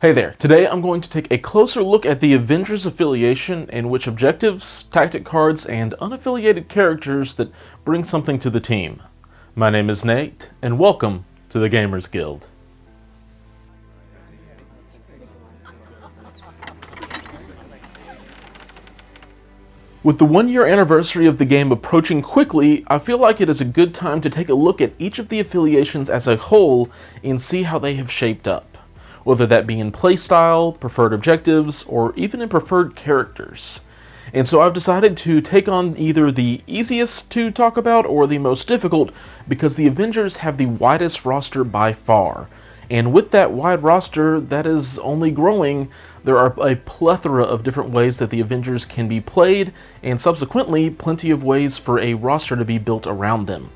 Hey there, today I'm going to take a closer look at the Avengers Affiliation and which objectives, tactic cards, and unaffiliated characters that bring something to the team. My name is Nate, and welcome to the Gamers Guild. With the 1-year anniversary of the game approaching quickly, I feel like it is a good time to take a look at each of the affiliations as a whole and see how they have shaped up, whether that be in playstyle, preferred objectives, or even in preferred characters. And so I've decided to take on either the easiest to talk about or the most difficult, because the Avengers have the widest roster by far. And with that wide roster that is only growing, there are a plethora of different ways that the Avengers can be played, and subsequently plenty of ways for a roster to be built around them.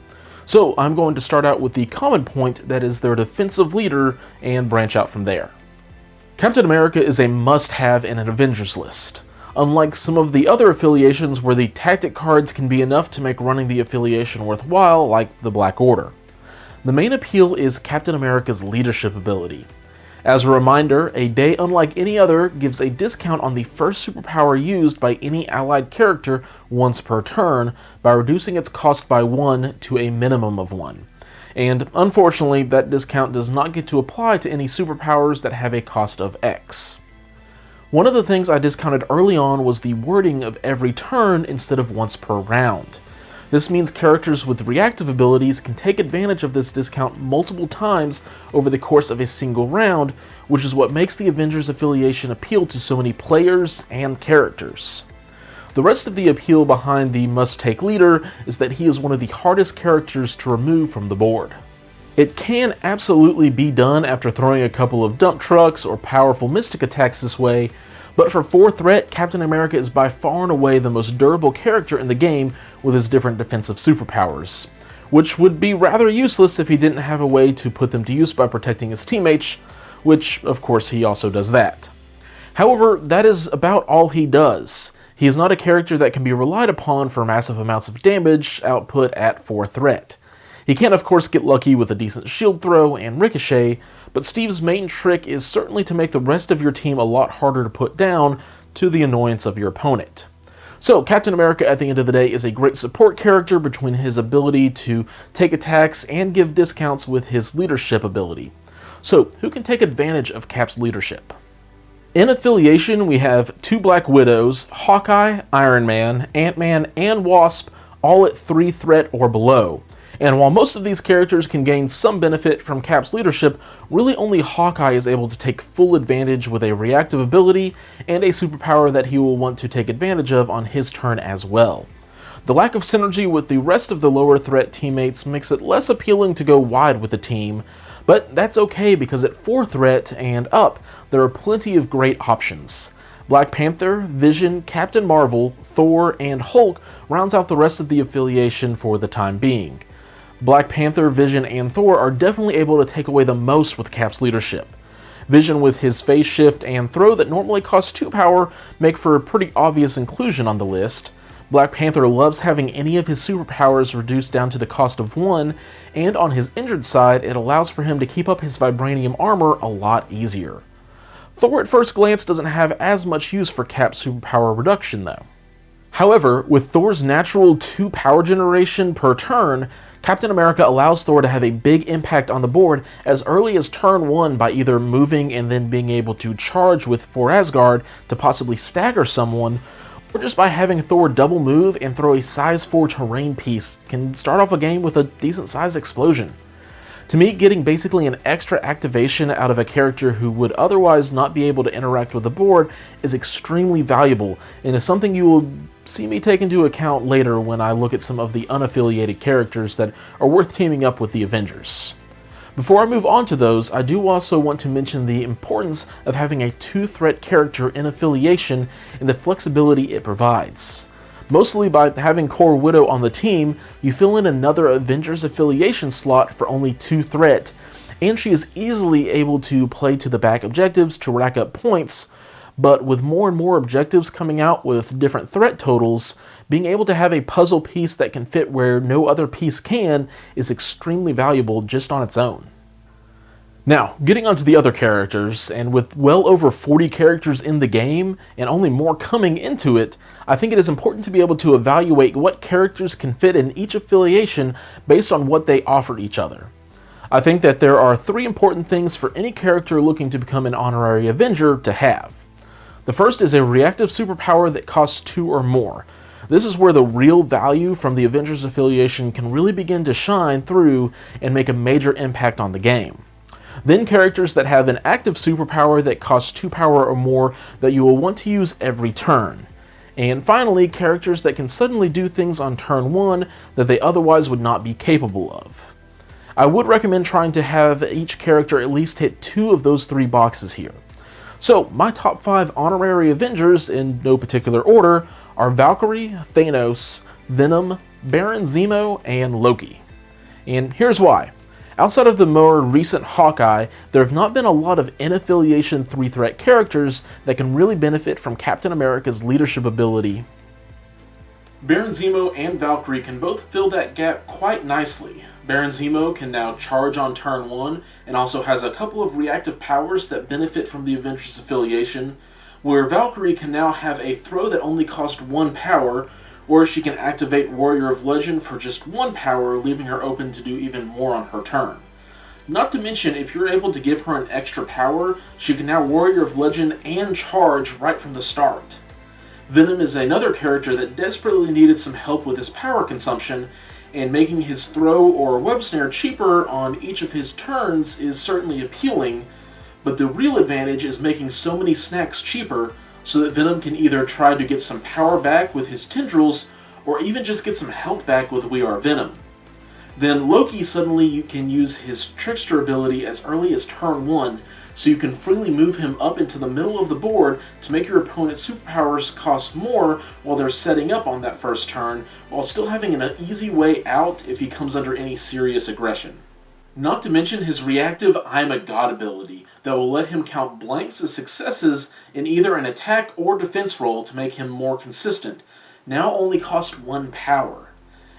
So I'm going to start out with the common point, that is their defensive leader, and branch out from there. Captain America is a must-have in an Avengers list. Unlike some of the other affiliations where the tactic cards can be enough to make running the affiliation worthwhile, like the Black Order. The main appeal is Captain America's leadership ability. As a reminder, a day unlike any other gives a discount on the first superpower used by any allied character once per turn by reducing its cost by 1 to a minimum of 1. And unfortunately, that discount does not get to apply to any superpowers that have a cost of X. One of the things I discounted early on was the wording of every turn instead of once per round. This means characters with reactive abilities can take advantage of this discount multiple times over the course of a single round, which is what makes the Avengers affiliation appeal to so many players and characters. The rest of the appeal behind the must-take leader is that he is one of the hardest characters to remove from the board. It can absolutely be done after throwing a couple of dump trucks or powerful mystic attacks this way, but for 4 threat, Captain America is by far and away the most durable character in the game with his different defensive superpowers, which would be rather useless if he didn't have a way to put them to use by protecting his teammates, which of course he also does that. However, that is about all he does. He is not a character that can be relied upon for massive amounts of damage output at 4 threat. He can of course get lucky with a decent shield throw and ricochet, but Steve's main trick is certainly to make the rest of your team a lot harder to put down, to the annoyance of your opponent. So Captain America at the end of the day is a great support character between his ability to take attacks and give discounts with his leadership ability. So who can take advantage of Cap's leadership? In Affiliation, we have 2 Black Widows, Hawkeye, Iron Man, Ant-Man, and Wasp, all at 3 threat or below. And while most of these characters can gain some benefit from Cap's leadership, really only Hawkeye is able to take full advantage with a reactive ability and a superpower that he will want to take advantage of on his turn as well. The lack of synergy with the rest of the lower threat teammates makes it less appealing to go wide with the team, but that's okay because at 4 threat and up, there are plenty of great options. Black Panther, Vision, Captain Marvel, Thor, and Hulk rounds out the rest of the affiliation for the time being. Black Panther, Vision, and Thor are definitely able to take away the most with Cap's leadership. Vision with his phase shift and throw that normally cost 2 power make for a pretty obvious inclusion on the list. Black Panther loves having any of his superpowers reduced down to the cost of 1, and on his injured side, it allows for him to keep up his vibranium armor a lot easier. Thor at first glance doesn't have as much use for Cap's superpower reduction though. However, with Thor's natural 2 power generation per turn, Captain America allows Thor to have a big impact on the board as early as turn 1 by either moving and then being able to charge with For Asgard to possibly stagger someone, or just by having Thor double move and throw a size 4 terrain piece can start off a game with a decent sized explosion. To me, getting basically an extra activation out of a character who would otherwise not be able to interact with the board is extremely valuable, and is something you will see me take into account later when I look at some of the unaffiliated characters that are worth teaming up with the Avengers. Before I move on to those, I do also want to mention the importance of having a 2-threat character in Affiliation and the flexibility it provides. Mostly by having Core Widow on the team, you fill in another Avengers Affiliation slot for only 2 threat, and she is easily able to play to the back objectives to rack up points, but with more and more objectives coming out with different threat totals, being able to have a puzzle piece that can fit where no other piece can is extremely valuable just on its own. Now, getting onto the other characters, and with well over 40 characters in the game, and only more coming into it, I think it is important to be able to evaluate what characters can fit in each affiliation based on what they offer each other. I think that there are 3 important things for any character looking to become an Honorary Avenger to have. The first is a reactive superpower that costs 2 or more. This is where the real value from the Avengers affiliation can really begin to shine through and make a major impact on the game. Then characters that have an active superpower that costs 2 power or more that you will want to use every turn. And finally, characters that can suddenly do things on turn 1 that they otherwise would not be capable of. I would recommend trying to have each character at least hit 2 of those 3 boxes here. So, my top 5 Honorary Avengers, in no particular order, are Valkyrie, Thanos, Venom, Baron Zemo, and Loki. And here's why. Outside of the more recent Hawkeye, there have not been a lot of in-affiliation 3-threat characters that can really benefit from Captain America's leadership ability. Baron Zemo and Valkyrie can both fill that gap quite nicely. Baron Zemo can now charge on turn 1 and also has a couple of reactive powers that benefit from the Avengers affiliation, where Valkyrie can now have a throw that only costs 1 power, or she can activate Warrior of Legend for just 1 power, leaving her open to do even more on her turn. Not to mention, if you're able to give her an extra power, she can now Warrior of Legend and charge right from the start. Venom is another character that desperately needed some help with his power consumption, and making his throw or web snare cheaper on each of his turns is certainly appealing, but the real advantage is making so many snacks cheaper so that Venom can either try to get some power back with his tendrils, or even just get some health back with We Are Venom. Then Loki suddenly can use his Trickster ability as early as turn 1, so you can freely move him up into the middle of the board to make your opponent's superpowers cost more while they're setting up on that first turn, while still having an easy way out if he comes under any serious aggression. Not to mention his reactive I'm a God ability that will let him count blanks as successes in either an attack or defense roll to make him more consistent, now only cost 1 power.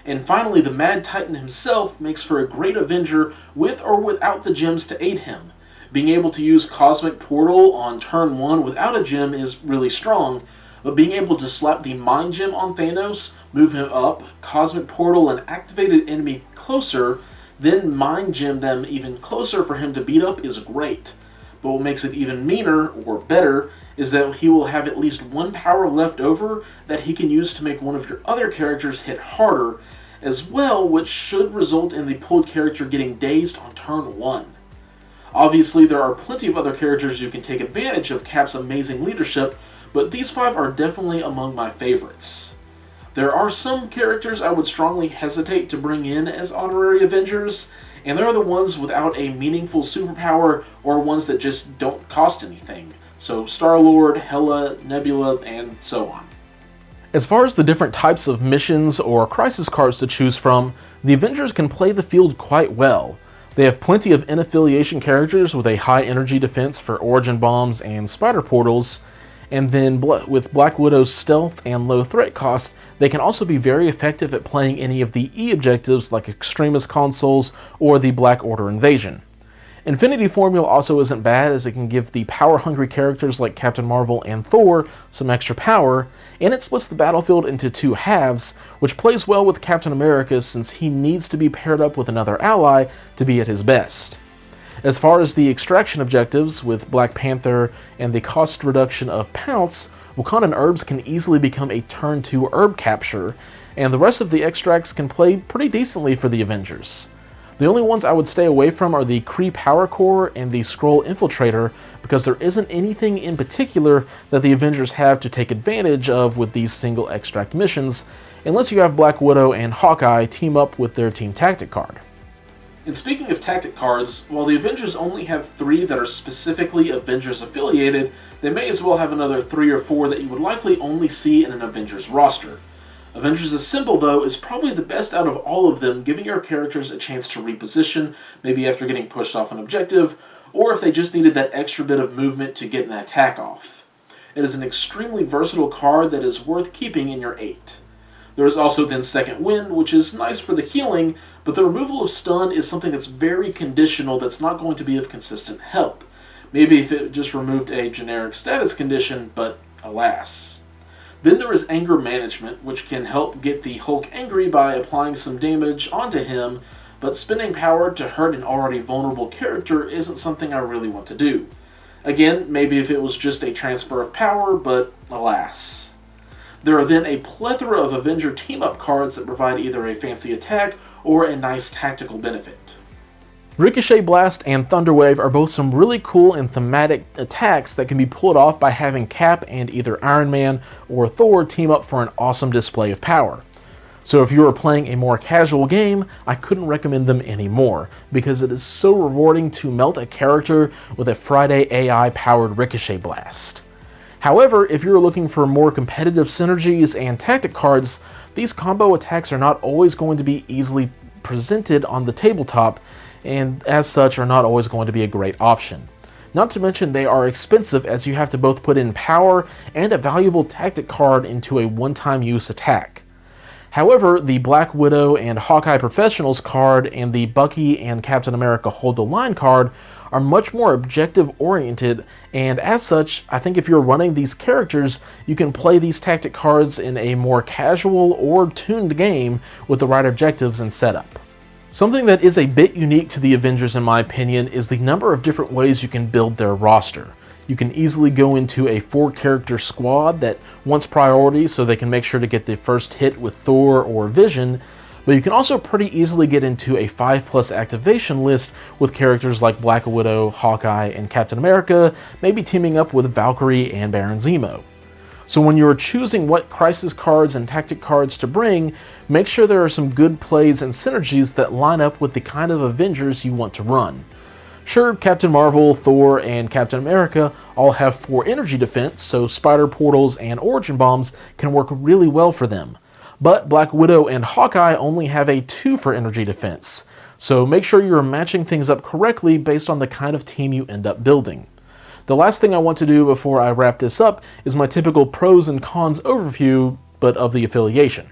And finally, the Mad Titan himself makes for a great Avenger with or without the gems to aid him. Being able to use Cosmic Portal on turn 1 without a gem is really strong, but being able to slap the Mind Gem on Thanos, move him up, Cosmic Portal an activated enemy closer, then Mind Gem them even closer for him to beat up is great. But what makes it even meaner, or better, is that he will have at least 1 power left over that he can use to make one of your other characters hit harder as well, which should result in the pulled character getting dazed on turn 1. Obviously, there are plenty of other characters who can take advantage of Cap's amazing leadership, but these 5 are definitely among my favorites. There are some characters I would strongly hesitate to bring in as Honorary Avengers, and there are the ones without a meaningful superpower or ones that just don't cost anything. So Star-Lord, Hela, Nebula, and so on. As far as the different types of missions or crisis cards to choose from, the Avengers can play the field quite well. They have plenty of in-affiliation characters with a high energy defense for Origin Bombs and Spider Portals, and then with Black Widow's stealth and low threat cost, they can also be very effective at playing any of the E objectives like Extremis Consoles or the Black Order Invasion. Infinity Formula also isn't bad, as it can give the power-hungry characters like Captain Marvel and Thor some extra power, and it splits the battlefield into 2 halves, which plays well with Captain America since he needs to be paired up with another ally to be at his best. As far as the extraction objectives, with Black Panther and the cost reduction of Pounce, Wakandan herbs can easily become a turn 2 herb capture, and the rest of the extracts can play pretty decently for the Avengers. The only ones I would stay away from are the Kree Power Core and the Skrull Infiltrator, because there isn't anything in particular that the Avengers have to take advantage of with these single extract missions, unless you have Black Widow and Hawkeye team up with their Team Tactic card. And speaking of tactic cards, while the Avengers only have 3 that are specifically Avengers affiliated, they may as well have another 3 or 4 that you would likely only see in an Avengers roster. Avengers Assemble, though, is probably the best out of all of them, giving your characters a chance to reposition, maybe after getting pushed off an objective, or if they just needed that extra bit of movement to get an attack off. It is an extremely versatile card that is worth keeping in your 8. There is also then Second Wind, which is nice for the healing, but the removal of stun is something that's very conditional that's not going to be of consistent help. Maybe if it just removed a generic status condition, but alas. Then there is Anger Management, which can help get the Hulk angry by applying some damage onto him, but spending power to hurt an already vulnerable character isn't something I really want to do. Again, maybe if it was just a transfer of power, but alas. There are then a plethora of Avenger team-up cards that provide either a fancy attack or a nice tactical benefit. Ricochet Blast and Thunderwave are both some really cool and thematic attacks that can be pulled off by having Cap and either Iron Man or Thor team up for an awesome display of power. So if you are playing a more casual game, I couldn't recommend them anymore, because it is so rewarding to melt a character with a Friday AI-powered Ricochet Blast. However, if you're looking for more competitive synergies and tactic cards, these combo attacks are not always going to be easily presented on the tabletop, and as such are not always going to be a great option. Not to mention they are expensive, as you have to both put in power and a valuable tactic card into a one-time use attack. However, the Black Widow and Hawkeye Professionals card and the Bucky and Captain America Hold the Line card are much more objective-oriented, and as such, I think if you're running these characters, you can play these tactic cards in a more casual or tuned game with the right objectives and setup. Something that is a bit unique to the Avengers in my opinion is the number of different ways you can build their roster. You can easily go into a 4-character squad that wants priority so they can make sure to get the first hit with Thor or Vision, but you can also pretty easily get into a 5+ activation list with characters like Black Widow, Hawkeye, and Captain America, maybe teaming up with Valkyrie and Baron Zemo. So when you're choosing what crisis cards and tactic cards to bring, make sure there are some good plays and synergies that line up with the kind of Avengers you want to run. Sure, Captain Marvel, Thor, and Captain America all have 4 energy defense, so spider portals and origin bombs can work really well for them. But Black Widow and Hawkeye only have a 2 for energy defense, so make sure you're matching things up correctly based on the kind of team you end up building. The last thing I want to do before I wrap this up is my typical pros and cons overview, but of the Affiliation.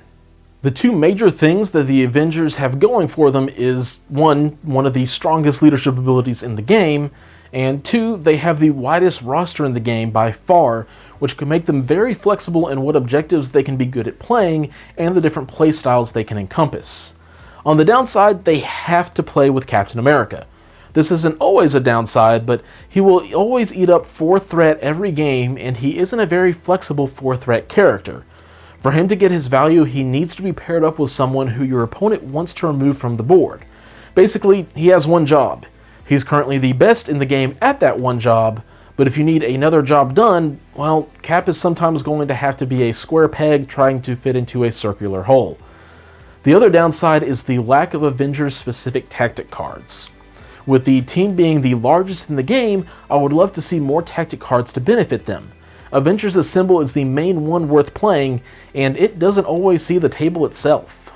The 2 major things that the Avengers have going for them is, one of the strongest leadership abilities in the game, and 2, they have the widest roster in the game by far, which can make them very flexible in what objectives they can be good at playing and the different playstyles they can encompass. On the downside, they have to play with Captain America. This isn't always a downside, but he will always eat up 4 threat every game, and he isn't a very flexible 4 threat character. For him to get his value, he needs to be paired up with someone who your opponent wants to remove from the board. Basically, he has one job. He's currently the best in the game at that one job, but if you need another job done, well, Cap is sometimes going to have to be a square peg trying to fit into a circular hole. The other downside is the lack of Avengers-specific tactic cards. With the team being the largest in the game, I would love to see more tactic cards to benefit them. Avengers Assemble is the main one worth playing, and it doesn't always see the table itself.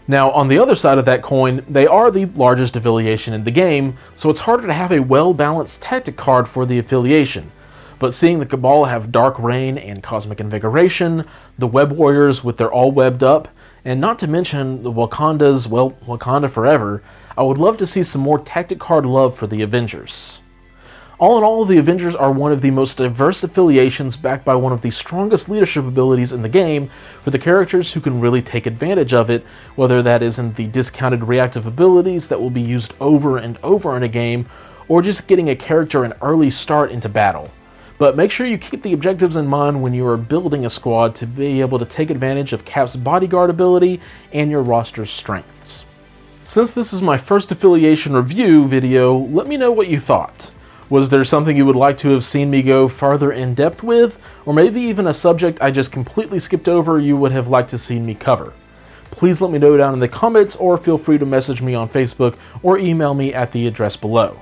Now, on the other side of that coin, they are the largest affiliation in the game, so it's harder to have a well-balanced tactic card for the affiliation. But seeing the Cabal have Dark Reign and Cosmic Invigoration, the Web Warriors with their all webbed up, and not to mention the Wakanda's, well, Wakanda Forever, I would love to see some more tactic card love for the Avengers. All in all, the Avengers are one of the most diverse affiliations backed by one of the strongest leadership abilities in the game for the characters who can really take advantage of it, whether that is in the discounted reactive abilities that will be used over and over in a game, or just getting a character an early start into battle. But make sure you keep the objectives in mind when you are building a squad to be able to take advantage of Cap's bodyguard ability and your roster's strengths. Since this is my first affiliation review video, let me know what you thought. Was there something you would like to have seen me go farther in depth with, or maybe even a subject I just completely skipped over you would have liked to see me cover? Please let me know down in the comments, or feel free to message me on Facebook or email me at the address below.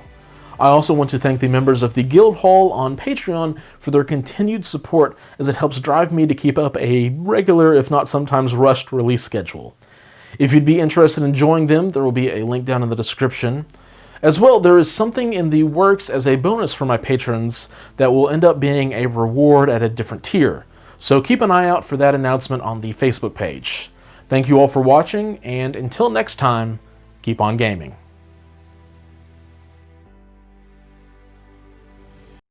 I also want to thank the members of the Guild Hall on Patreon for their continued support, as it helps drive me to keep up a regular, if not sometimes rushed, release schedule. If you'd be interested in joining them, there will be a link down in the description. As well, there is something in the works as a bonus for my patrons that will end up being a reward at a different tier, so keep an eye out for that announcement on the Facebook page. Thank you all for watching, and until next time, keep on gaming.